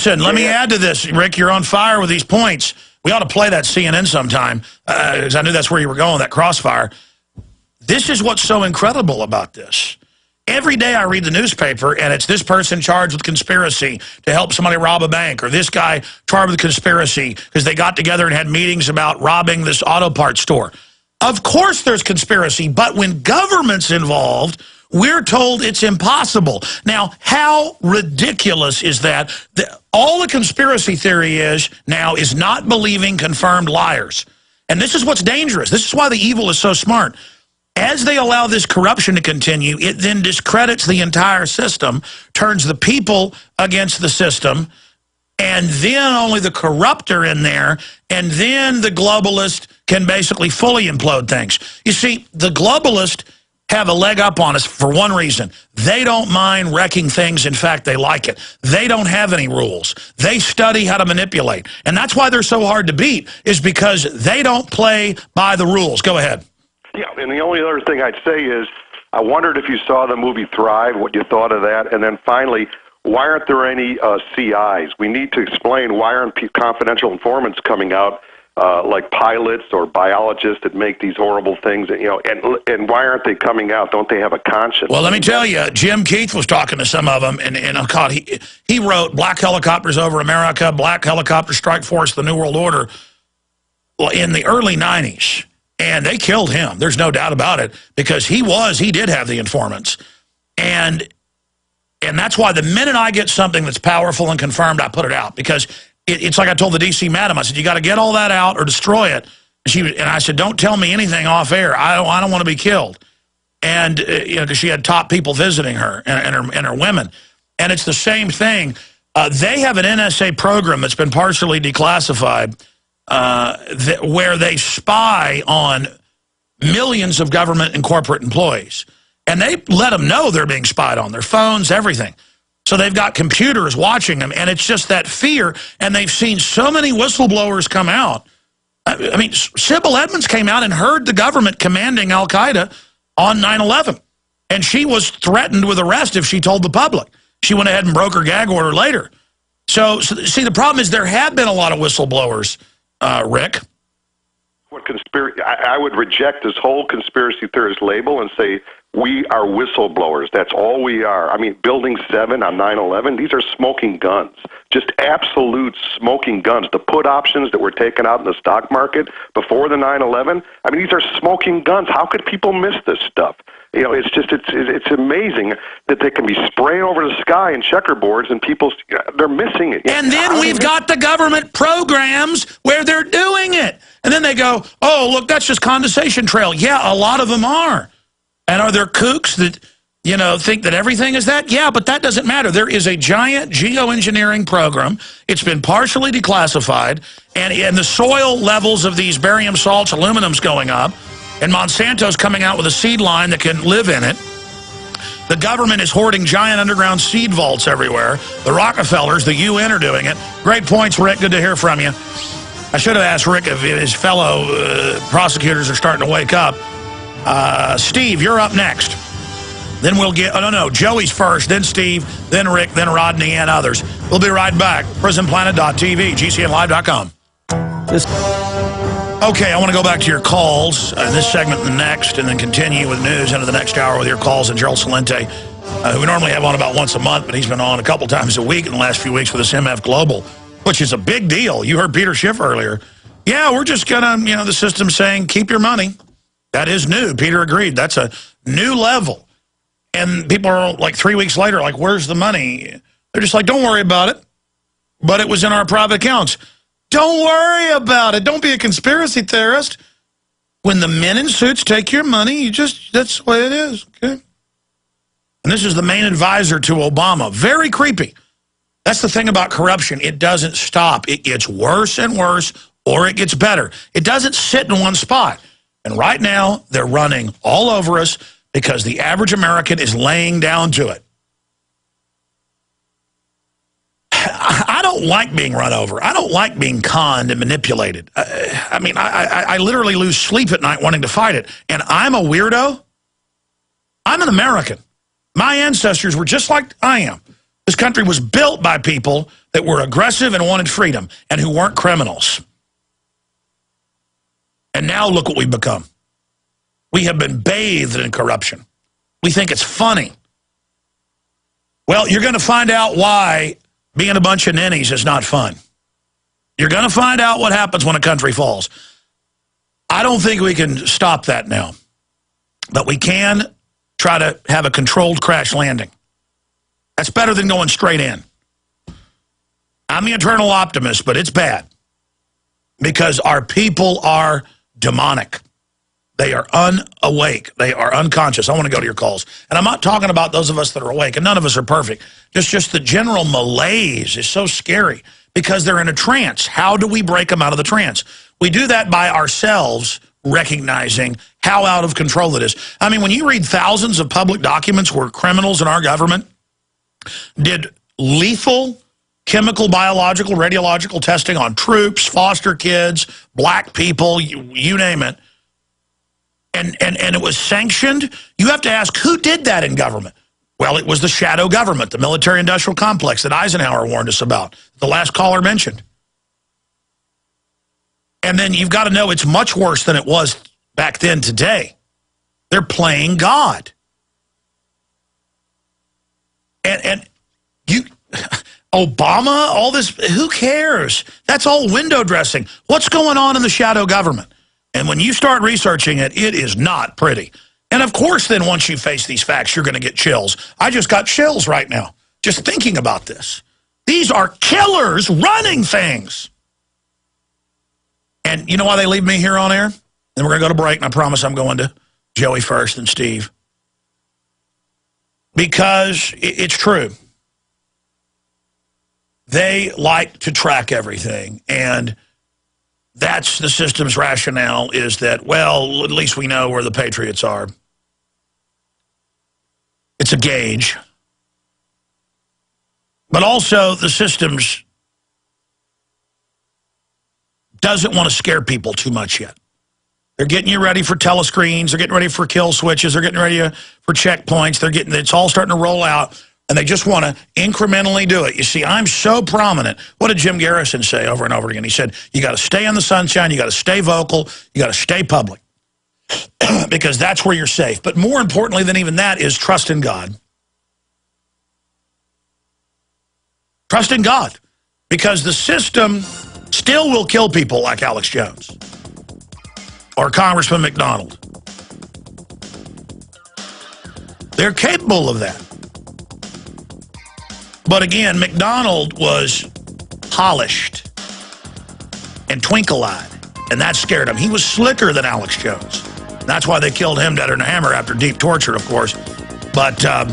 Listen, let me add to this. Rick, you're on fire with these points. We ought to play that CNN sometime, because I knew that's where you were going, that crossfire. This is what's so incredible about this. Every day I read the newspaper, and it's this person charged with conspiracy to help somebody rob a bank, or this guy charged with conspiracy because they got together and had meetings about robbing this auto parts store. Of course there's conspiracy, but when government's involved, we're told it's impossible. Now, how ridiculous is that? All the conspiracy theory is now is not believing confirmed liars. And this is what's dangerous. This is why the evil is so smart. As they allow this corruption to continue, it then discredits the entire system, turns the people against the system, and then only the corrupt are in there, and then the globalist can basically fully implode things. You see, the globalists have a leg up on us for one reason. They don't mind wrecking things. In fact, they like it. They don't have any rules. They study how to manipulate. And that's why they're so hard to beat, is because they don't play by the rules. Go ahead. Yeah, and the only other thing I'd say is, I wondered if you saw the movie Thrive, what you thought of that, and then finally, why aren't there any CIs? We need to explain why aren't confidential informants coming out, like pilots or biologists that make these horrible things, and why aren't they coming out? Don't they have a conscience? Well, let me tell you, Jim Keith was talking to some of them, and God, he wrote Black Helicopters Over America, Black Helicopter Strike Force, The New World Order, in the early 90s. And they killed him. There's no doubt about it, because he did have the informants. And that's why the minute I get something that's powerful and confirmed, I put it out. Because it's like I told the D.C. madam, I said, you got to get all that out or destroy it. And I said, don't tell me anything off air. I don't want to be killed. And, because she had top people visiting her and her women. And it's the same thing. They have an NSA program that's been partially declassified, where they spy on millions of government and corporate employees. And they let them know they're being spied on, their phones, everything. So they've got computers watching them, and it's just that fear. And they've seen so many whistleblowers come out. I mean, Sybil Edmonds came out and heard the government commanding al-Qaeda on 9/11. And she was threatened with arrest if she told the public. She went ahead and broke her gag order later. So see, the problem is there have been a lot of whistleblowers, Rick. I would reject this whole conspiracy theorist label and say we are whistleblowers. That's all we are. I mean, Building 7 on 9/11, these are smoking guns, just absolute smoking guns. The put options that were taken out in the stock market before the 9/11, I mean, these are smoking guns. How could people miss this stuff? It's amazing that they can be spraying over the sky in checkerboards and people, they're missing it. And then we've got the government programs where they're doing it. And then they go, oh, look, that's just condensation trail. Yeah, a lot of them are. And are there kooks that, think that everything is that? Yeah, but that doesn't matter. There is a giant geoengineering program. It's been partially declassified. And the soil levels of these barium salts, aluminum's going up. And Monsanto's coming out with a seed line that can live in it. The government is hoarding giant underground seed vaults everywhere. The Rockefellers, the UN are doing it. Great points, Rick. Good to hear from you. I should have asked Rick if his fellow prosecutors are starting to wake up. Steve, you're up next. Then we'll get, no, Joey's first, then Steve, then Rick, then Rodney, and others. We'll be right back. Prisonplanet.tv, GCNlive.com. Okay, I want to go back to your calls in this segment and the next, and then continue with news into the next hour with your calls and Gerald Salente. We normally have on about once a month, but he's been on a couple times a week in the last few weeks with this MF Global, which is a big deal. You heard Peter Schiff earlier. Yeah, we're just going to, the system's saying, keep your money. That is new. Peter agreed. That's a new level. And people are like 3 weeks later, like, where's the money? They're just like, don't worry about it. But it was in our private accounts. Don't worry about it. Don't be a conspiracy theorist. When the men in suits take your money, that's the way it is, okay? And this is the main advisor to Obama. Very creepy. That's the thing about corruption. It doesn't stop. It gets worse and worse, or it gets better. It doesn't sit in one spot. And right now, they're running all over us because the average American is laying down to it. I don't like being run over. I don't like being conned and manipulated. I literally lose sleep at night wanting to fight it. And I'm a weirdo. I'm an American. My ancestors were just like I am. This country was built by people that were aggressive and wanted freedom and who weren't criminals. And now look what we've become. We have been bathed in corruption. We think it's funny. Well, you're going to find out why being a bunch of ninnies is not fun. You're going to find out what happens when a country falls. I don't think we can stop that now. But we can try to have a controlled crash landing. That's better than going straight in. I'm the eternal optimist, but it's bad. Because our people are demonic. They are unawake. They are unconscious. I want to go to your calls. And I'm not talking about those of us that are awake, and none of us are perfect. Just the general malaise is so scary because they're in a trance. How do we break them out of the trance? We do that by ourselves recognizing how out of control it is. I mean, when you read thousands of public documents where criminals in our government did lethal chemical, biological, radiological testing on troops, foster kids, black people, you name it, and it was sanctioned, you have to ask, who did that in government? Well, it was the shadow government, the military-industrial complex that Eisenhower warned us about, the last caller mentioned. And then you've got to know it's much worse than it was back then today. They're playing God. And you, Obama, all this, who cares? That's all window dressing. What's going on in the shadow government? And when you start researching it, it is not pretty. And of course, then once you face these facts, you're going to get chills. I just got chills right now, just thinking about this. These are killers running things. And you know why they leave me here on air? Then we're going to go to break, and I promise I'm going to Joey first and Steve. Because it's true. They like to track everything, and that's the system's rationale is that, well, at least we know where the Patriots are. It's a gauge. But also the system's doesn't want to scare people too much yet. They're getting you ready for telescreens. They're getting ready for kill switches. They're getting ready for checkpoints. It's all starting to roll out, and they just want to incrementally do it. You see, I'm so prominent. What did Jim Garrison say over and over again? He said, you got to stay in the sunshine. You got to stay vocal. You got to stay public because that's where you're safe. But more importantly than even that is trust in God. Trust in God, because the system still will kill people like Alex Jones or Congressman McDonald. They're capable of that. But again, McDonald was polished and twinkle-eyed, and that scared him. He was slicker than Alex Jones. That's why they killed him dead in a hammer after deep torture, of course. But, all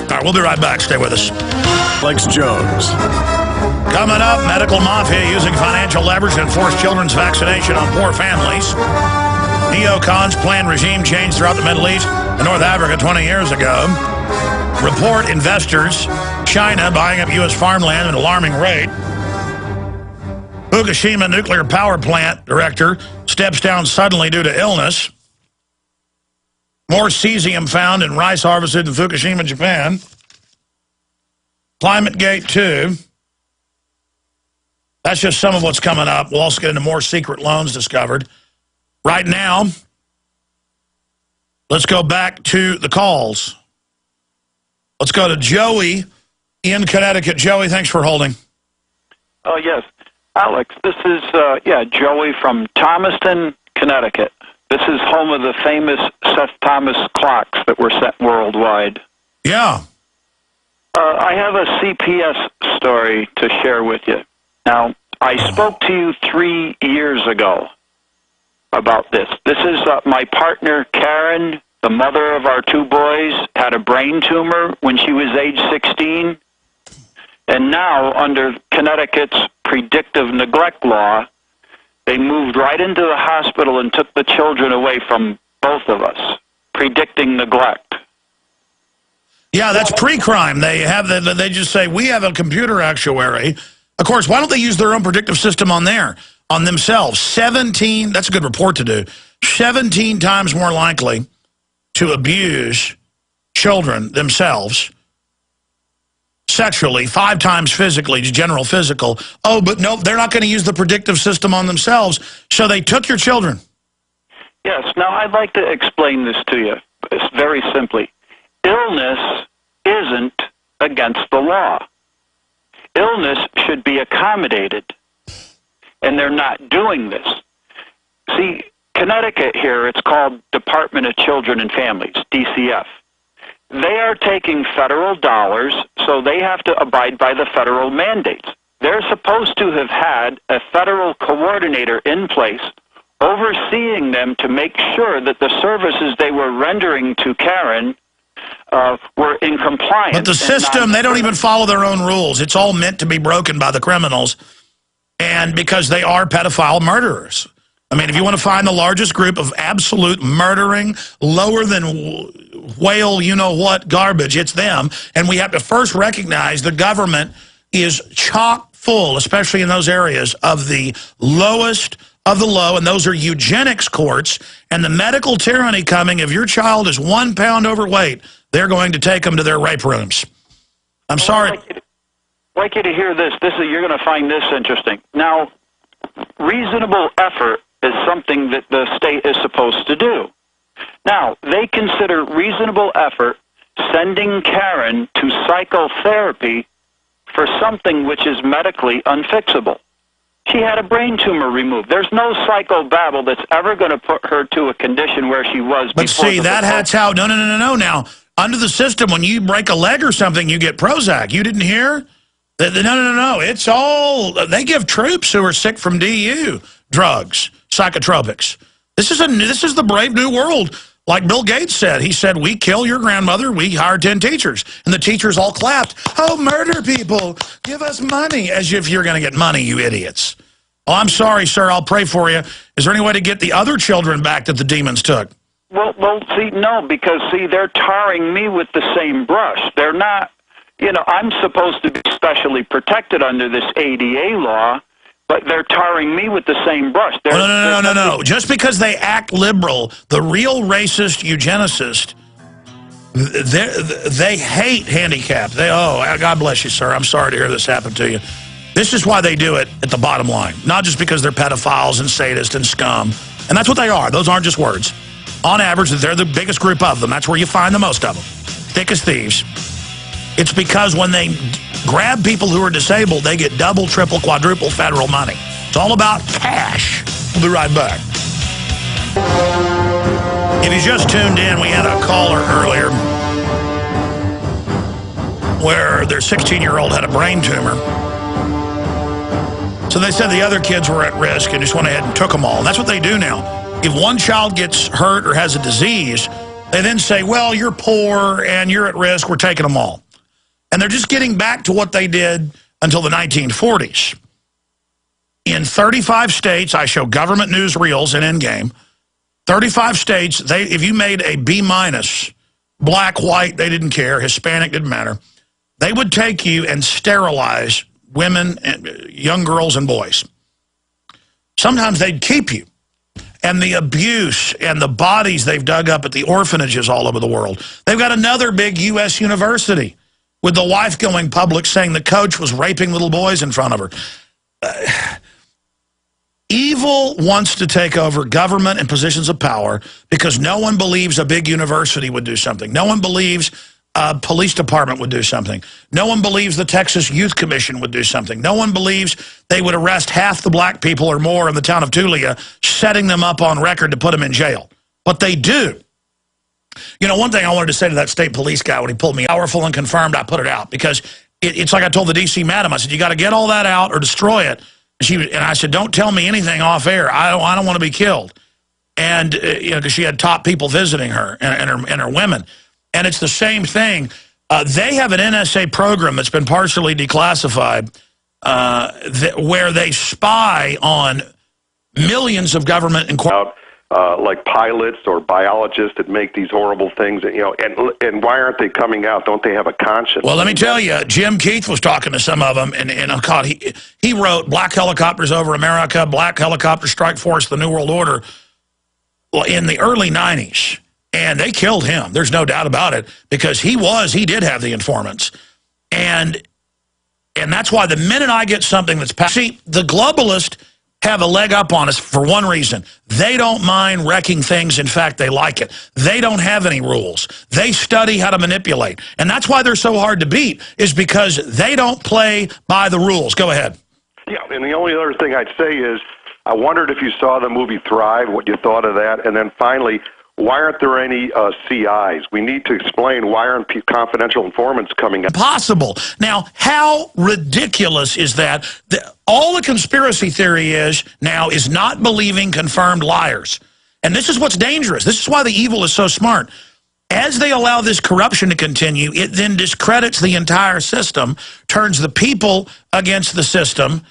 right, we'll be right back. Stay with us. Alex Jones. Coming up, medical mafia using financial leverage to enforce children's vaccination on poor families. Neocons plan regime change throughout the Middle East and North Africa 20 years ago. Report investors, China buying up U.S. farmland at an alarming rate. Fukushima nuclear power plant director steps down suddenly due to illness. More cesium found in rice harvested in Fukushima, Japan. ClimateGate 2. That's just some of what's coming up. We'll also get into more secret loans discovered. Right now, let's go back to the calls. Let's go to Joey in Connecticut. Joey, thanks for holding. Oh, yes. Alex, this is, Joey from Thomaston, Connecticut. This is home of the famous Seth Thomas clocks that were set worldwide. Yeah. I have a CPS story to share with you. Now, I spoke to you 3 years ago about this. This is my partner, Karen, the mother of our 2 boys, had a brain tumor when she was age 16. And now, under Connecticut's predictive neglect law, they moved right into the hospital and took the children away from both of us, predicting neglect. Yeah, that's pre-crime. They just say, we have a computer actuary. Of course, why don't they use their own predictive system on themselves? 17, that's a good report to do, 17 times more likely to abuse children themselves sexually, 5 times physically, general physical. Oh, but no, they're not going to use the predictive system on themselves, so they took your children. Yes. Now, I'd like to explain this to you very simply. Illness isn't against the law. Illness should be accommodated, and they're not doing this. See, Connecticut here, it's called Department of Children and Families, DCF. They are taking federal dollars, so they have to abide by the federal mandates. They're supposed to have had a federal coordinator in place overseeing them to make sure that the services they were rendering to Karen were in compliance. But the system, they don't even follow their own rules. It's all meant to be broken by the criminals, and because they are pedophile murderers. I mean, if you want to find the largest group of absolute murdering, lower than whale you-know-what garbage, it's them. And we have to first recognize the government is chock full, especially in those areas, of the lowest of the low, and those are eugenics courts, and the medical tyranny coming. If your child is 1 pound overweight, they're going to take them to their rape rooms. I'm sorry. I'd like you to hear this. You're going to find this interesting. Now, reasonable effort is something that the state is supposed to do. Now, they consider reasonable effort sending Karen to psychotherapy for something which is medically unfixable. She had a brain tumor removed. There's no psychobabble that's ever going to put her to a condition where she was before. But see, that's how, no. Now, under the system, when you break a leg or something, you get Prozac. You didn't hear? No. It's all, they give troops who are sick from DU drugs, psychotropics. This is the brave new world. Like Bill Gates said, he said, we kill your grandmother, we hire 10 teachers. And the teachers all clapped. Oh, murder people, give us money. As if you're going to get money, you idiots. Oh, I'm sorry, sir, I'll pray for you. Is there any way to get the other children back that the demons took? Well, see, no, because, see, they're tarring me with the same brush. They're not, I'm supposed to be specially protected under this ADA law, but they're tarring me with the same brush. No. Just because they act liberal, the real racist eugenicist, they hate handicap. God bless you, sir. I'm sorry to hear this happen to you. This is why they do it at the bottom line. Not just because they're pedophiles and sadists and scum. And that's what they are. Those aren't just words. On average, they're the biggest group of them. That's where you find the most of them. Thick as thieves. It's because when they grab people who are disabled, they get double, triple, quadruple federal money. It's all about cash. We'll be right back. If you just tuned in, we had a caller earlier where their 16-year-old had a brain tumor. So they said the other kids were at risk and just went ahead and took them all. And that's what they do now. If one child gets hurt or has a disease, they then say, well, you're poor and you're at risk, we're taking them all. And they're just getting back to what they did until the 1940s. In 35 states, I show government newsreels and Endgame, 35 states, if you made a B-, black, white, they didn't care, Hispanic, didn't matter, they would take you and sterilize women, and young girls and boys. Sometimes they'd keep you. And the abuse and the bodies they've dug up at the orphanages all over the world. They've got another big U.S. university with the wife going public saying the coach was raping little boys in front of her. Evil wants to take over government and positions of power because no one believes a big university would do something. No one believes a police department would do something. No one believes the Texas Youth Commission would do something. No one believes they would arrest half the black people or more in the town of Tulia, setting them up on record to put them in jail. But they do. You know, one thing I wanted to say to that state police guy when he pulled me, powerful and confirmed, I put it out. Because it's like I told the D.C. madam, I said, you got to get all that out or destroy it. And I said, don't tell me anything off air. I don't want to be killed. And, you know, because she had top people visiting her and her women. And it's the same thing. They have an NSA program that's been partially declassified where they spy on millions of government inquiries. Like pilots or biologists that make these horrible things, you know, and why aren't they coming out? Don't they have a conscience? Well, let me tell you, Jim Keith was talking to some of them, and he wrote Black Helicopters Over America, Black Helicopter Strike Force, The New World Order, in the early 90s. And they killed him. There's no doubt about it, because he did have the informants. And that's why the minute I get something that's... See, the globalists have a leg up on us for one reason. They don't mind wrecking things. In fact, they like it. They don't have any rules. They study how to manipulate. And that's why they're so hard to beat, is because they don't play by the rules. Go ahead. Yeah, and the only other thing I'd say is, I wondered if you saw the movie Thrive, what you thought of that. And then finally, why aren't there any CIs? We need to explain why aren't confidential informants coming up. Possible. Now, how ridiculous is that? All the conspiracy theory is now is not believing confirmed liars. And this is what's dangerous. This is why the evil is so smart. As they allow this corruption to continue, it then discredits the entire system, turns the people against the system,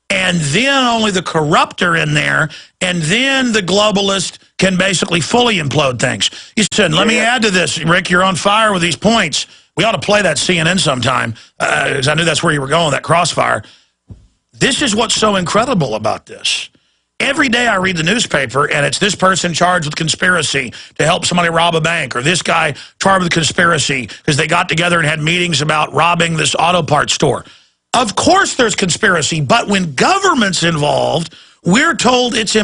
and then only the corrupt are in there, and then the globalist can basically fully implode things. You said, let me add to this. Rick, you're on fire with these points. We ought to play that CNN sometime, because I knew that's where you were going, that crossfire. This is what's so incredible about this. Every day I read the newspaper, and it's this person charged with conspiracy to help somebody rob a bank, or this guy charged with conspiracy because they got together and had meetings about robbing this auto parts store. Of course there's conspiracy, but when government's involved, we're told it's